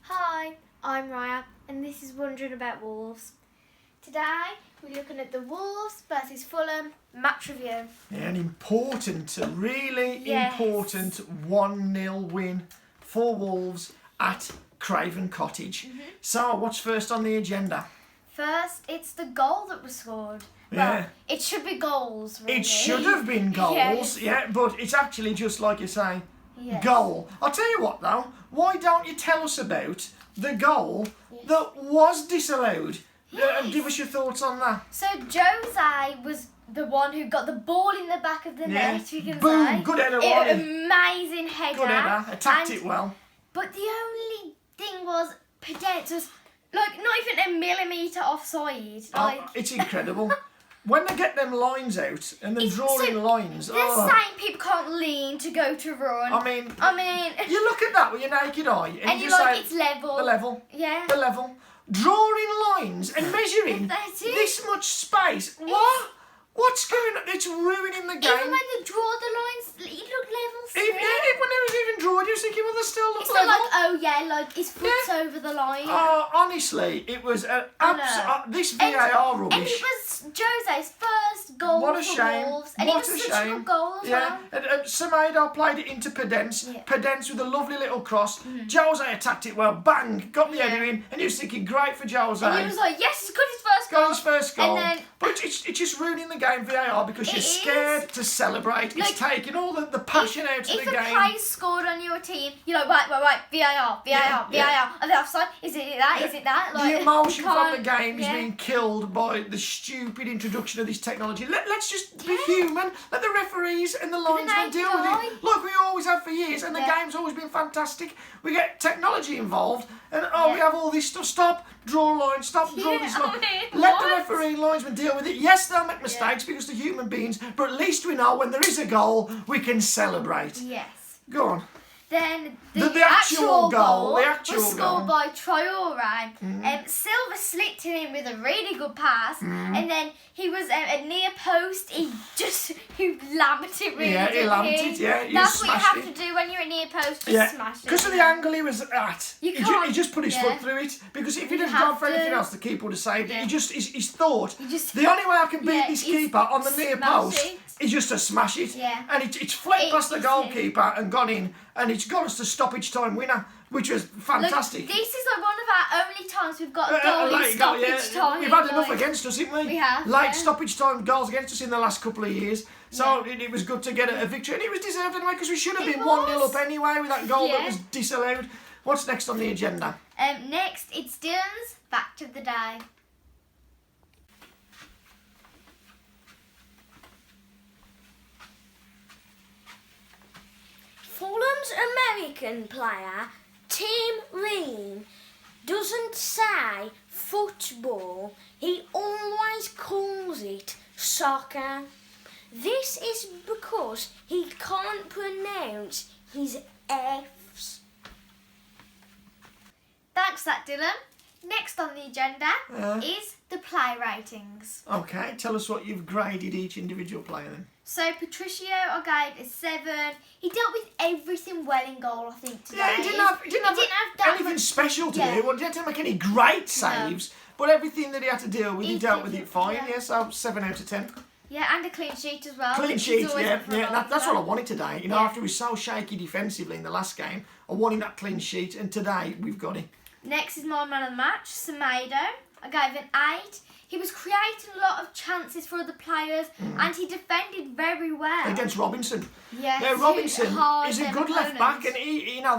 Hi, I'm Raya and this is Wondering About Wolves. Today we're looking at the Wolves versus Fulham match review. Yeah, an important, important 1-0 win for Wolves at Craven Cottage. So, what's first on the agenda? First, it's the goal that was scored. Yeah. Well, it should be goals, really. It should have been goals, Yes. but it's actually just like you say, Yes. goal. I'll tell you what though, why don't you tell us about the goal that was disallowed? And give us your thoughts on that. So Jose was the one who got the ball in the back of the net, we can Boom, say. good header, wasn't it? Amazing header. Good header, attacked And- it well. But the only thing was, Pedence was like not even a millimetre offside. Like, It's incredible. When they get them lines out and they're drawing lines, the same people can't lean to go to run. I mean, you look at that with your naked eye and you you're like, say, it's level. the level, Yeah. the level. Drawing lines and measuring That's it. this much space. What? What's going on? It's ruining the game. Even when they draw the lines, it looked level still. Even when it was even drawn, you're thinking, well, they still look It's level. not like, oh yeah, like his foot's over the line. Honestly, it was this VAR And rubbish. it was Jose's first goal What a for shame. Wolves. And What it a was such a shame. good goal as well. And Semedo played it into Pedence. Yeah. Pedence with a lovely little cross. Jose attacked it well. Bang! Got the header in. And he was thinking, great for Jose. And he was like, yes, he's got his first goal. Got his first goal. And then, but it's just ruining the game, VAR, because you're scared to celebrate. Like, it's taking all the passion out of the if a game. player scored on your team, you're like, right, VAR. Are they offside? Is it that? Is it that? Like, The emotion you from the can't- game is being killed by the stupid introduction of this technology. Let's just be human. Let the referees and the linesmen naked deal with eye. it, like we always have for years. And the game's always been fantastic. We get technology involved, and we have all this stuff. Stop, draw a line. Stop, draw this line. Let the referee and linesmen deal with it. Yes, they'll make mistakes because they're human beings, but at least we know when there is a goal, we can celebrate. Yes. Go on. Then The actual goal, was scored by Traore. Silva slipped to him with a really good pass, and then he was at near post. He lamped it really. Yeah, he lamped it. Yeah, he that's what you smashed have it. to do when you're at near post. Just smash it. Because of the angle he was at, You he can't- just put his foot through it. Because if he didn't have go for anything to. else, the keeper would have saved it. He's thought, just- the only way I can beat this is keeper on the near smash post it. is just to smash it. Yeah. And it's flicked past the It's goalkeeper and gone in, and it's got us to stoppage time winner, which was fantastic. This is like one of our only times we've got a goal in Late stoppage time. We've had enough against us, haven't we? We have, Late yeah. stoppage time goals against us in the last couple of years. So it was good to get a victory, and it was deserved anyway, because we should have been 1-0 up anyway with that goal that was disallowed. What's next on the agenda? Next, it's Dylan's Fact of the Day. Fulham's American player, Tim Ream, doesn't say football, he always calls it soccer. This is because he can't pronounce his F's. Thanks for that, Dylan. Next on the agenda is the play ratings. Okay, tell us what you've graded each individual player then. So Patricio, I gave a 7. He dealt with everything well in goal, I think, today. Yeah, he didn't have that anything much- special to yeah. do. Well, he didn't make any great saves, but everything that he had to deal with, he He dealt did, with it fine. yeah. Yeah, so 7 out of 10. Yeah, and a clean sheet as well. Clean which is sheet, always yeah, good for a that's what I goalkeeper. wanted today. You know, after we were so shaky defensively in the last game, I wanted that clean sheet, and today we've got it. Next is my man of the match, Semedo. I gave an 8. He was creating a lot of chances for other players, and he defended very well. Against Robinson. Yes, Yeah, Robinson hard is a them good left back, and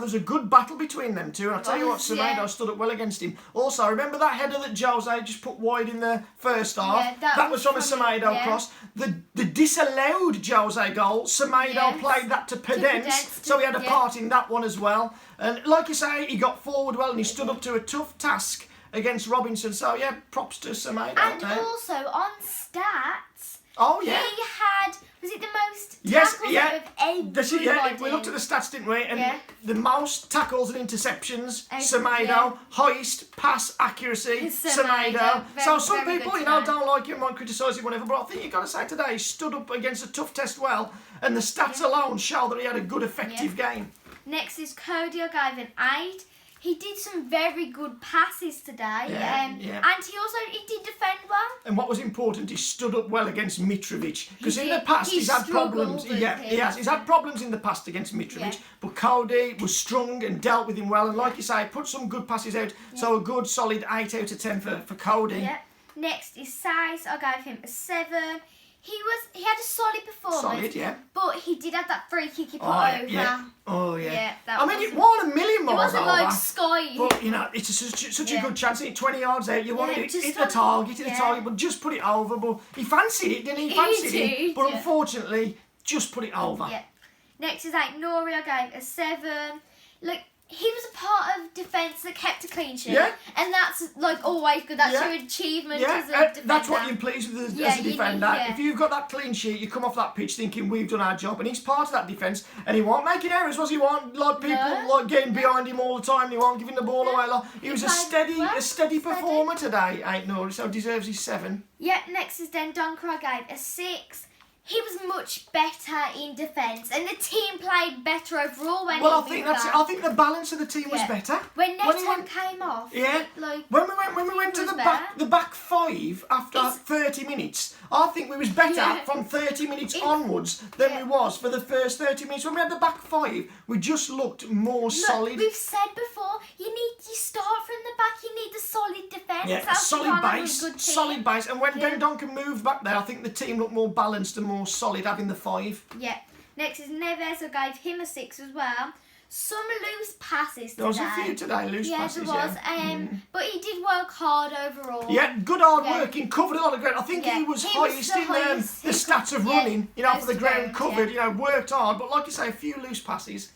there's a good battle between them two. And I'll tell you what, Semedo stood up well against him. Also, remember that header that Jose just put wide in the first half? Yeah, that was from a Semedo yeah. cross. The disallowed Jose goal, Semedo played that to Pedence, so he had a part in that one as well. And like you say, he got forward well, and he stood up to a tough task against Robinson. So yeah, props to Semedo. And also on stats, oh yeah, he had, was it the most yes, tackles yeah. out of everybody? That's it, yeah. We looked at the stats, didn't we? And the most tackles and interceptions, Semedo. Yeah. Highest pass accuracy, Semedo. So some very people, good you know, today. don't like him, might criticise him, whatever. But I think you've got to say today, he stood up against a tough test well, and the stats alone show that he had a good, effective game. Next is Cody. I gave an 8. he did some very good passes today. Yeah, And he did defend well. And what was important, he stood up well against Mitrovic. Because in the did. past, He he's had problems. struggled with Yeah, he him. has. He's had problems in the past against Mitrovic. Yeah. But Cody was strong and dealt with him well. And like you say, put some good passes out. So a good, solid 8 out of 10 for Cody. Yeah. Next is Size. I gave him a 7. He had a solid performance. Solid, yeah. But he did have that free kick he put Oh, over. yeah. Oh, yeah. Yeah, that I mean, it wasn't- wasn't a million It miles wasn't over. like Sky. But, you know, it's such a good chance. 20 yards out, you wanted it, just hit the target, yeah. but just put it over. But he fancied it, didn't he? He fancied it. did, But yeah. unfortunately, just put it over. Yeah. Next is Nori. I gave a 7. Look, he was a part of defence that kept a clean sheet. Yeah. And that's like always good. That's Yeah. your achievement Yeah, as a defender. that's what you're pleased with Yeah, as a you defender. need- yeah. If you've got that clean sheet, you come off that pitch thinking we've done our job, and he's part of that defence. And he wasn't making errors, was he? Wasn't like people No. like getting behind him all the time. He wasn't giving the ball away. Like, he was a played well, steady steady. performer today. Ain't Nori, so deserves his 7. Yeah, next is Donker. I gave a 6. He was much better in defence, and the team played better overall when Well, I he think was that's it. back. I think the balance of the team was Yeah. better. When Neto he went- came off, Yeah. like When we went to was the back 5 after It's- 30 minutes, I think we was better Yeah. from 30 minutes It- onwards than yeah. we was for the first 30 minutes. When we had the back 5, we just looked more solid. We've said before, you start from the back. You need a solid defence. Yeah, a That's solid one of a base, good team. solid base. And when Yeah. Duncan moved back there, I think the team looked more balanced and more solid having the 5. Yeah. Next is Neves. I gave him a 6 as well. Some loose passes today. There was a few today, loose passes. there was. But he did work hard overall. Yeah, good hard Yeah. work. He covered a lot of ground. I think Yeah. he was He was highest the in highest. the stats of Yeah, running, you know, for most the ground ground, covered, yeah. you know, worked hard. But like you say, a few loose passes.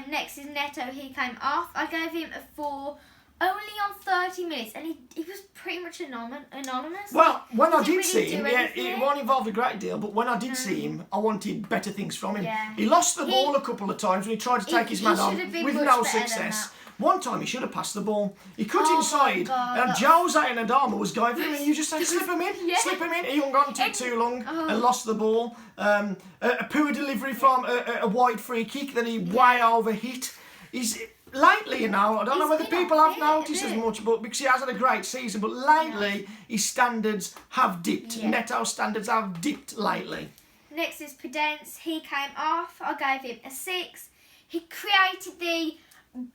Next is Neto. He came off. I gave him a 4. Only on 30 minutes, and he was pretty much anonymous. Well, when I He did didn't see really him, do yeah, anything. it wasn't involved a great deal, but when I did see him, I wanted better things from him. Yeah. He lost the He- ball a couple of times when he tried to take his he man should on have been with much no better than success. that. One time he should have passed the ball. He cut Oh my inside, God, and that's- Jose and Adama was going for him, and you just say, slip him in, Yeah. slip him in. He hung on to it too long Oh. and lost the ball. A poor delivery from a wide free kick that he way over hit. He's lately, you know, I don't know He's whether been people off have it, noticed as isn't it? much, but because he has had a great season, but lately his standards have dipped. Yeah. Neto's standards have dipped lately. Next is Prudence. He came off. I gave him a 6. He created the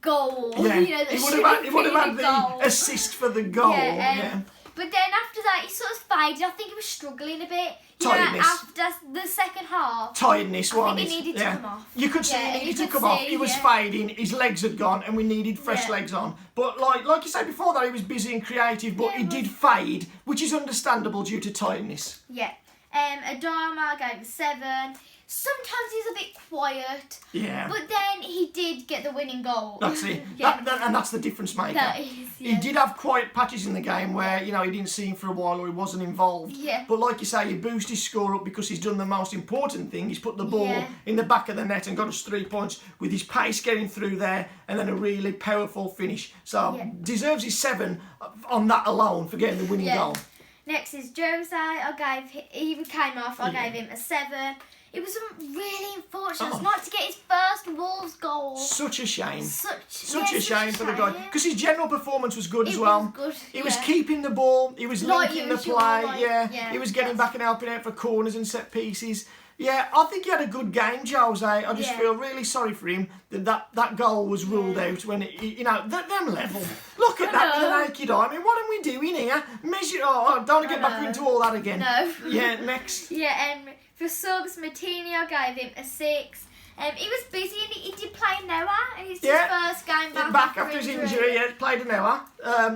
goal. Yeah, You know, that he would should have had the goal. assist for the goal. Yeah, But then after that, he sort of faded. I think he was struggling a bit. You know, Tiredness. after the second half. Tiredness, I think wasn't he it? needed to Yeah. come off. You could see Yeah, he you needed to could come off. see, He was yeah. fading. His legs had gone, and we needed fresh Yeah. legs on. But like you said before, that he was busy and creative, but Yeah, he he did fade, which is understandable due to tiredness. Yeah. Adama, I gave him a 7. Sometimes he's a bit quiet. Yeah. But then he did get the winning goal. That's it. Yeah. And that's the difference maker. That is, He yeah. did have quiet patches in the game where, you know, he didn't see him for a while or he wasn't involved. Yeah. But like you say, he boosted his score up because he's done the most important thing. He's put the ball Yeah. in the back of the net and got us 3 points with his pace getting through there and then a really powerful finish. So Yeah. deserves his 7 on that alone for getting the winning Yeah. goal. Next is Jose. He came off. I gave him a 7. It was really unfortunate Oh. not to get his first Wolves goal. Such a shame. Such a shame for the guy because his general performance was good It as well. was good, He was yeah. keeping the ball. He was Like linking the usual, play. like, yeah, he was getting yes. back and helping out for corners and set pieces. Yeah, I think he had a good game, Jose. I just Yeah. feel really sorry for him that goal was ruled out when you know them level. Look at that with know. an naked eye. I mean, what are we doing here? Measure. Oh, don't want to get back know. into all that again. No. Yeah, next. Yeah, and for subs, Martini, I gave him a 6. He was busy and he did play Noah, and it's his first game back after his injury. Yeah, played an hour,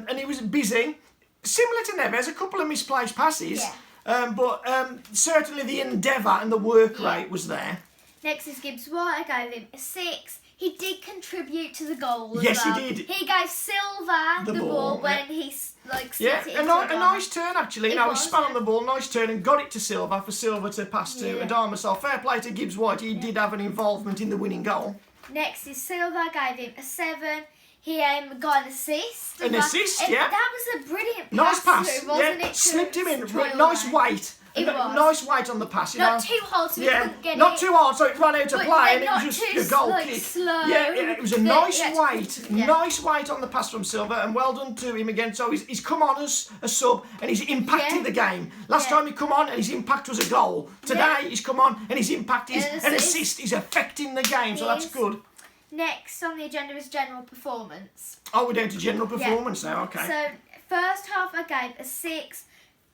and he was busy. Similar to Neves, a couple of misplaced passes. Yeah. But certainly the endeavour and the work rate was there. Next is Gibbs White. I gave him a 6. He did contribute to the goal as Yes, he well. did. He gave Silva The the ball, ball when yeah. he slipped Yeah, it a into the goal. nice turn actually. You It know, he was, span on yeah. the ball, nice turn, and got it to Silva for Silva to pass to Yeah. Adama. So fair play to Gibbs White. He did have an involvement in the winning goal. Next is Silva. I gave him a 7. He got an assist. An assist, And yeah. That was a brilliant Nice pass, pass, through, wasn't yeah. it? Slipped him in, Troy nice White. weight It was. Nice weight on the pass, you know. Not too hard so we couldn't get not it. too hard so it ran out of But play then and it was not just too, a goal like, kick. slow. Yeah, it was a But nice yeah, weight. yeah. Nice weight on the pass from Silva, and well done to him again. So he's come on as a sub and he's impacted Yeah. the game. Last Yeah. time he come on and his impact was a goal. Today he's come on and his impact is an assist. He's affecting the game, so that's good. Next on the agenda is general performance. Oh, we're down to general performance now, okay. So, first half I gave a 6.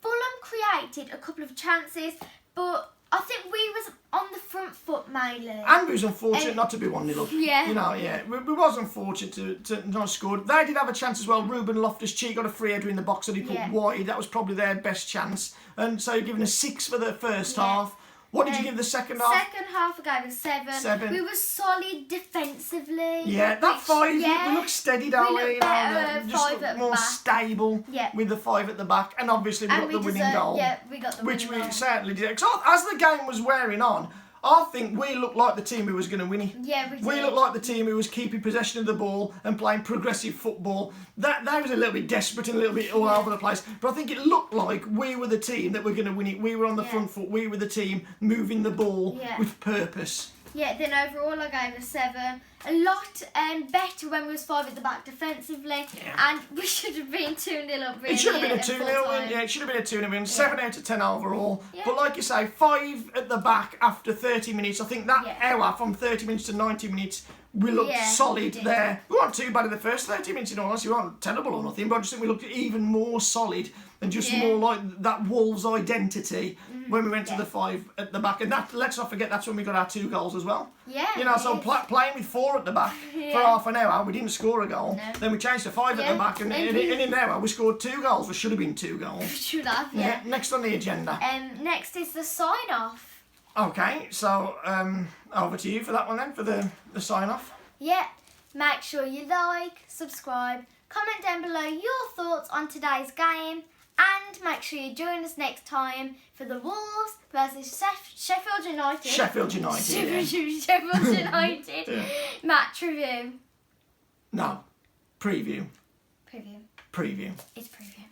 Fulham created a couple of chances, but I think we was on the front foot mainly. And we was unfortunate not to be 1-0 up. Yeah. You know, yeah. We was unfortunate to not score. They did have a chance as well. Ruben Loftus-Cheek got a free header in the box that he put wide. That was probably their best chance. And so you're giving a 6 for the first half. What did you give the second half? Second half I gave a 7. 7. We were solid defensively. Yeah, that 5, yeah. we look steady, don't We we? look better, just 5 look at the more back. stable Yeah. with the 5 at the back. And obviously we got the winning goal. Yeah, we got the Which winning we goal. certainly did. So as the game was wearing on, I think we looked like the team who was going to win it. Yeah, we did. We looked like the team who was keeping possession of the ball and playing progressive football. That was a little bit desperate and a little bit all over the place. But I think it looked like we were the team that were going to win it. We were on the front foot. We were the team moving the ball with purpose. Yeah, then overall I gave a 7. A lot better when we was 5 at the back defensively, and we should have been 2-0 up. Really, It should have been a at 2-0 full win. time. Yeah, it should have been a 2-0 win. 7 out of 10 overall. Yeah. But like you say, 5 at the back after 30 minutes. I think that hour from 30 minutes to 90 minutes, we looked solid we did. there. We weren't too bad in the first 30 minutes, in all honesty. We weren't terrible or nothing, but I just think we looked even more solid and just more like that Wolves identity when we went to the 5 at the back. And that, let's not forget, that's when we got our 2 goals as well. Yeah. You know, so playing with 4 at the back for half an hour, we didn't score a goal. No. Then we changed to 5 at the back, and in an hour we scored 2 goals. We should have been 2 goals. Should have, Yeah. Next on the agenda. Next is the sign off. Okay, so over to you for that one then, for the sign off. Yeah. Make sure you like, subscribe, comment down below your thoughts on today's game, and make sure you join us next time for the Wolves versus Sheffield United. Sheffield United. Yeah. Sheffield United match review. No, preview. Preview. Preview. It's preview.